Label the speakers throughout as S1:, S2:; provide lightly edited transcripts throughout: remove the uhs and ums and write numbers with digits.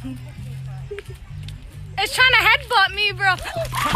S1: It's trying to headbutt me, bro.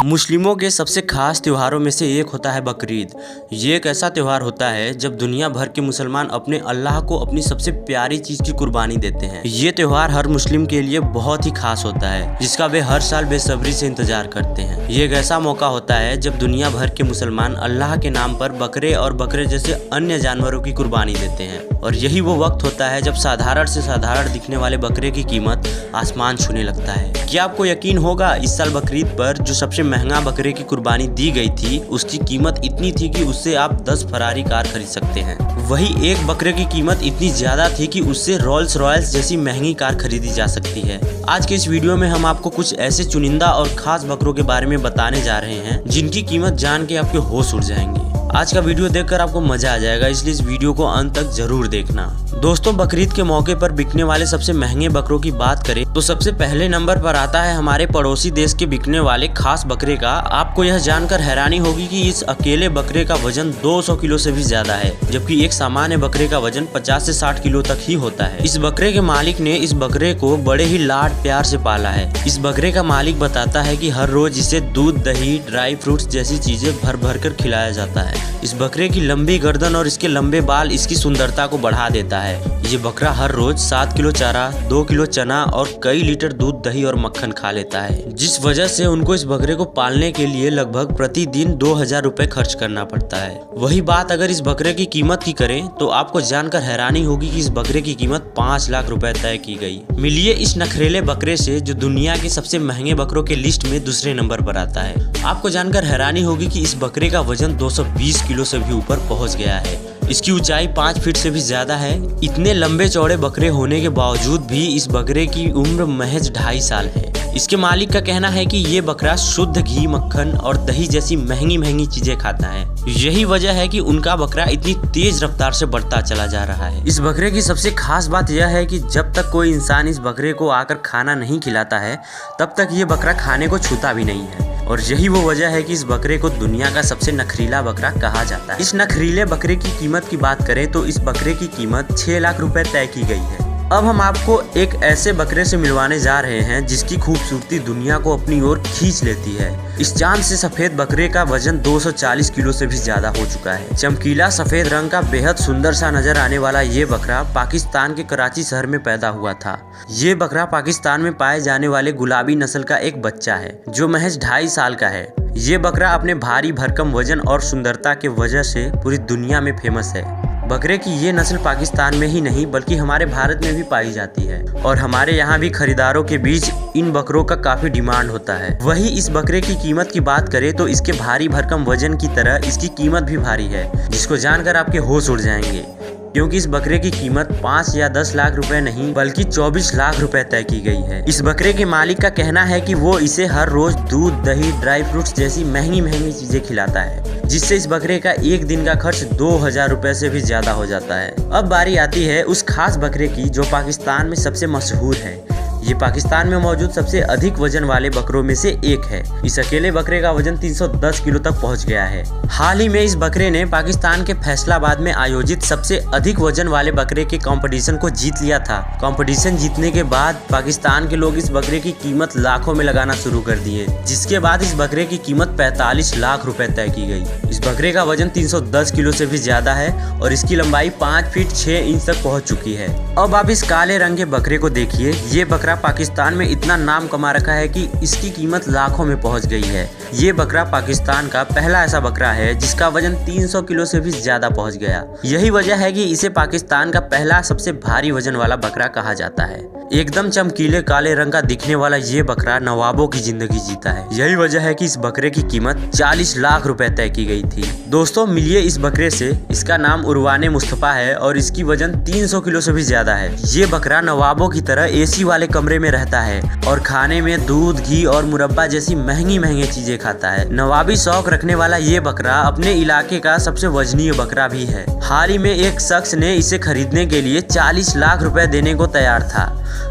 S2: मुस्लिमों के सबसे खास त्योहारों में से एक होता है बकरीद। ये एक ऐसा त्यौहार होता है जब दुनिया भर के मुसलमान अपने अल्लाह को अपनी सबसे प्यारी चीज की कुर्बानी देते हैं। ये त्यौहार हर मुस्लिम के लिए बहुत ही खास होता है, जिसका वे हर साल बेसब्री से इंतजार करते हैं। ये एक ऐसा मौका होता है जब दुनिया भर के मुसलमान अल्लाह के नाम पर बकरे और बकरे जैसे अन्य जानवरों की कुर्बानी देते हैं। और यही वो वक्त होता है जब साधारण से साधारण दिखने वाले बकरे की कीमत आसमान छूने लगता है। क्या आपको यकीन होगा, इस साल बकरीद पर जो सबसे महंगा बकरे की कुर्बानी दी गई थी उसकी कीमत इतनी थी कि उससे आप 10 फरारी कार खरीद सकते हैं। वही एक बकरे की कीमत इतनी ज्यादा थी कि उससे रोल्स रॉयल्स जैसी महंगी कार खरीदी जा सकती है। आज के इस वीडियो में हम आपको कुछ ऐसे चुनिंदा और खास बकरों के बारे में बताने जा रहे हैं जिनकी कीमत जान के आपके होश उड़ जाएंगे। आज का वीडियो देखकर आपको मजा आ जाएगा, इसलिए इस वीडियो को अंत तक जरूर देखना। दोस्तों, बकरीद के मौके पर बिकने वाले सबसे महंगे बकरों की बात करें तो सबसे पहले नंबर पर आता है हमारे पड़ोसी देश के बिकने वाले खास बकरे का। आपको यह जानकर हैरानी होगी कि इस अकेले बकरे का वजन 200 किलो से भी ज्यादा है, जबकि एक सामान्य बकरे का वजन 50 से 60 किलो तक ही होता है। इस बकरे के मालिक ने इस बकरे को बड़े ही लाड प्यार से पाला है। इस बकरे का मालिक बताता है कि हर रोज इसे दूध, दही, ड्राई फ्रूट्स जैसी चीजें भर भर कर खिलाया जाता है। इस बकरे की लंबी गर्दन और इसके लंबे बाल इसकी सुंदरता को बढ़ा देता है। ये बकरा हर रोज 7 किलो चारा, 2 किलो चना और कई लीटर दूध, दही और मक्खन खा लेता है, जिस वजह से उनको इस बकरे को पालने के लिए लगभग प्रतिदिन 2000 रुपए खर्च करना पड़ता है। वही बात अगर इस बकरे की कीमत की करें तो आपको जानकर हैरानी होगी कि इस बकरे की कीमत 5 लाख रुपए तय की गई। मिलिए इस नखरेले बकरे से जो दुनिया के सबसे महंगे बकरों के लिस्ट में दूसरे नंबर पर आता है। आपको जानकर हैरानी होगी कि इस बकरे का वजन 220 किलो से भी ऊपर पहुंच गया है। इसकी ऊंचाई 5 फीट से भी ज्यादा है। इतने लंबे चौड़े बकरे होने के बावजूद भी इस बकरे की उम्र महज 2.5 साल है। इसके मालिक का कहना है कि ये बकरा शुद्ध घी, मक्खन और दही जैसी महंगी महंगी चीजें खाता है। यही वजह है कि उनका बकरा इतनी तेज रफ्तार से बढ़ता चला जा रहा है। इस बकरे की सबसे खास बात यह है कि जब तक कोई इंसान इस बकरे को आकर खाना नहीं खिलाता है तब तक ये बकरा खाने को छूता भी नहीं है। और यही वो वजह है कि इस बकरे को दुनिया का सबसे नखरीला बकरा कहा जाता है। इस नखरीले बकरे की कीमत की बात करें तो इस बकरे की कीमत 6 लाख रुपए तय की गई है। अब हम आपको एक ऐसे बकरे से मिलवाने जा रहे हैं जिसकी खूबसूरती दुनिया को अपनी ओर खींच लेती है। इस चांद से सफेद बकरे का वजन 240 किलो से भी ज्यादा हो चुका है। चमकीला सफेद रंग का बेहद सुंदर सा नजर आने वाला ये बकरा पाकिस्तान के कराची शहर में पैदा हुआ था। ये बकरा पाकिस्तान में पाए जाने वाले गुलाबी नस्ल का एक बच्चा है जो महज 2.5 साल का है। ये बकरा अपने भारी भरकम वजन और सुंदरता के वजह से पूरी दुनिया में फेमस है। बकरे की ये नस्ल पाकिस्तान में ही नहीं बल्कि हमारे भारत में भी पाई जाती है और हमारे यहाँ भी खरीदारों के बीच इन बकरों का काफी डिमांड होता है। वही इस बकरे की कीमत की बात करें तो इसके भारी भरकम वजन की तरह इसकी कीमत भी भारी है, जिसको जानकर आपके होश उड़ जाएंगे, क्योंकि इस बकरे की कीमत 5 या 10 लाख रुपए नहीं बल्कि 24 लाख रुपए तय की गई है। इस बकरे के मालिक का कहना है कि वो इसे हर रोज दूध, दही, ड्राई फ्रूट्स जैसी महंगी महंगी चीजें खिलाता है, जिससे इस बकरे का एक दिन का खर्च 2000 रुपए से भी ज्यादा हो जाता है। अब बारी आती है उस खास बकरे की जो पाकिस्तान में सबसे मशहूर है। ये पाकिस्तान में मौजूद सबसे अधिक वजन वाले बकरों में से एक है। इस अकेले बकरे का वजन 310 किलो तक पहुंच गया है। हाल ही में इस बकरे ने पाकिस्तान के फैसलाबाद में आयोजित सबसे अधिक वजन वाले बकरे के कंपटीशन को जीत लिया था। कंपटीशन जीतने के बाद पाकिस्तान के लोग इस बकरे की कीमत लाखों में लगाना शुरू कर दिए, जिसके बाद इस बकरे की कीमत 45 लाख रुपए तय की गई। इस बकरे का वजन 310 किलो से भी ज्यादा है और इसकी लंबाई 5 फीट 6 इंच तक पहुँच चुकी है। अब आप इस काले रंग के बकरे को देखिए। ये बकरा पाकिस्तान में इतना नाम कमा रखा है कि इसकी कीमत लाखों में पहुंच गई है। ये बकरा पाकिस्तान का पहला ऐसा बकरा है जिसका वजन 300 किलो से भी ज्यादा पहुंच गया। यही वजह है कि इसे पाकिस्तान का पहला सबसे भारी वजन वाला बकरा कहा जाता है। एकदम चमकीले काले रंग का दिखने वाला ये बकरा नवाबों की जिंदगी जीता है। यही वजह है कि इस बकरे की कीमत 40 लाख रुपए तय की गई थी। दोस्तों, मिलिए इस बकरे से। इसका नाम उर्वाने मुस्तफा है और इसकी वजन 300 किलो से भी ज्यादा है। ये बकरा नवाबों की तरह एसी वाले कमरे में रहता है और खाने में दूध, घी और मुरब्बा जैसी महंगी महंगी चीजें खाता है। नवाबी शौक रखने वाला ये बकरा अपने इलाके का सबसे वजनीय बकरा भी है। हाल ही में एक शख्स ने इसे खरीदने के लिए 40 लाख रुपए देने को तैयार था,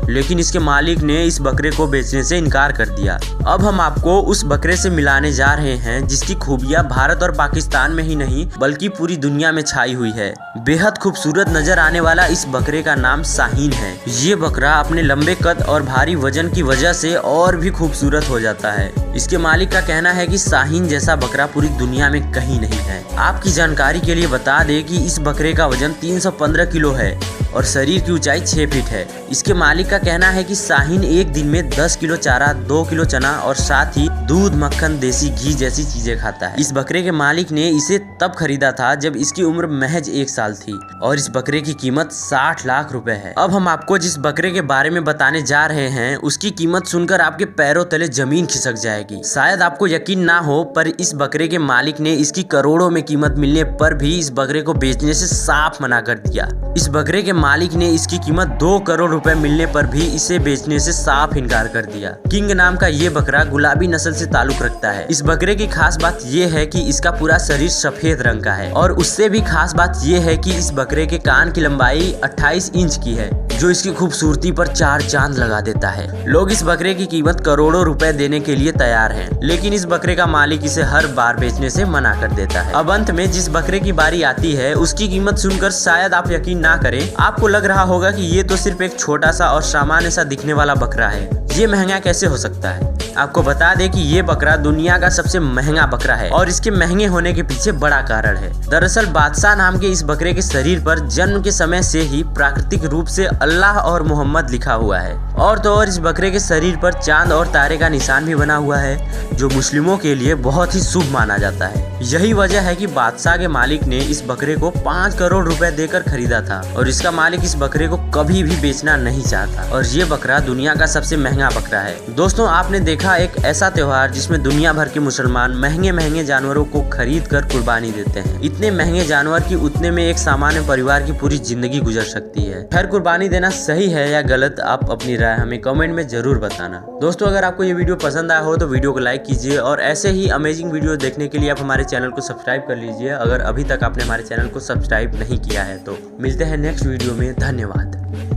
S2: लेकिन इसके मालिक ने इस बकरे को बेचने से इनकार कर दिया। अब हम आपको उस बकरे से मिलाने जा रहे हैं जिसकी खूबियां भारत और पाकिस्तान में ही नहीं बल्कि पूरी दुनिया में छाई हुई है। बेहद खूबसूरत नजर आने वाला इस बकरे का नाम शाहीन है। ये बकरा अपने लंबे कद कीमत और भारी वजन की वजह से और भी खूबसूरत हो जाता है। इसके मालिक का कहना है कि शाहीन जैसा बकरा पूरी दुनिया में कहीं नहीं है। आपकी जानकारी के लिए बता दें कि इस बकरे का वजन 315 किलो है और शरीर की ऊंचाई 6 फीट है। इसके मालिक का कहना है कि शाहीन एक दिन में 10 किलो चारा, 2 किलो चना और साथ ही दूध, मक्खन, देसी घी जैसी चीजें खाता है। इस बकरे के मालिक ने इसे तब खरीदा था जब इसकी उम्र महज 1 साल थी और इस बकरे की कीमत 60 लाख रुपए है। अब हम आपको जिस बकरे के बारे में बताने जा रहे हैं उसकी कीमत सुनकर आपके पैरों तले जमीन खिसक जाएगी। शायद आपको यकीन ना हो, पर इस बकरे के मालिक ने इसकी करोड़ों में कीमत मिलने पर भी इस बकरे को बेचने से साफ मना कर दिया। इस बकरे के मालिक ने इसकी कीमत 2 करोड़ रुपए मिलने पर भी इसे बेचने से साफ इनकार कर दिया। किंग नाम का ये बकरा गुलाबी नस्ल से ताल्लुक रखता है। इस बकरे की खास बात ये है कि इसका पूरा शरीर सफेद रंग का है और उससे भी खास बात ये है कि इस बकरे के कान की लंबाई 28 इंच की है, जो इसकी खूबसूरती पर 4 चांद लगा देता है। लोग इस बकरे की कीमत करोड़ों रुपए देने के लिए तैयार हैं, लेकिन इस बकरे का मालिक इसे हर बार बेचने से मना कर देता है। अब अंत में जिस बकरे की बारी आती है उसकी कीमत सुनकर शायद आप यकीन ना करें। आपको लग रहा होगा कि ये तो सिर्फ एक छोटा सा और सामान्य सा दिखने वाला बकरा है, ये महंगा कैसे हो सकता है। आपको बता दें कि ये बकरा दुनिया का सबसे महंगा बकरा है और इसके महंगे होने के पीछे बड़ा कारण है। दरअसल बादशाह नाम के इस बकरे के शरीर पर जन्म के समय से ही प्राकृतिक रूप से अल्लाह और मोहम्मद लिखा हुआ है। और तो और इस बकरे के शरीर पर चांद और तारे का निशान भी बना हुआ है, जो मुस्लिमों के लिए बहुत ही शुभ माना जाता है। यही वजह है कि बादशाह के मालिक ने इस बकरे को 5 करोड़ रुपए देकर खरीदा था और इसका मालिक इस बकरे को कभी भी बेचना नहीं चाहता। और ये बकरा दुनिया का सबसे महंगा बकरा है। दोस्तों, आपने देखा एक ऐसा त्योहार जिसमें दुनिया भर के मुसलमान महंगे महंगे जानवरों को खरीद कर कुर्बानी देते हैं। इतने महंगे जानवर की उतने में एक सामान्य परिवार की पूरी जिंदगी गुजर सकती है। खैर, कुर्बानी देना सही है या गलत, आप अपनी राय हमें कमेंट में जरूर बताना। दोस्तों, अगर आपको ये वीडियो पसंद आया हो तो वीडियो को लाइक कीजिए और ऐसे ही अमेजिंग वीडियो देखने के लिए आप हमारे चैनल को सब्सक्राइब कर लीजिए, अगर अभी तक आपने हमारे चैनल को सब्सक्राइब नहीं किया है तो। मिलते हैं नेक्स्ट वीडियो में। धन्यवाद।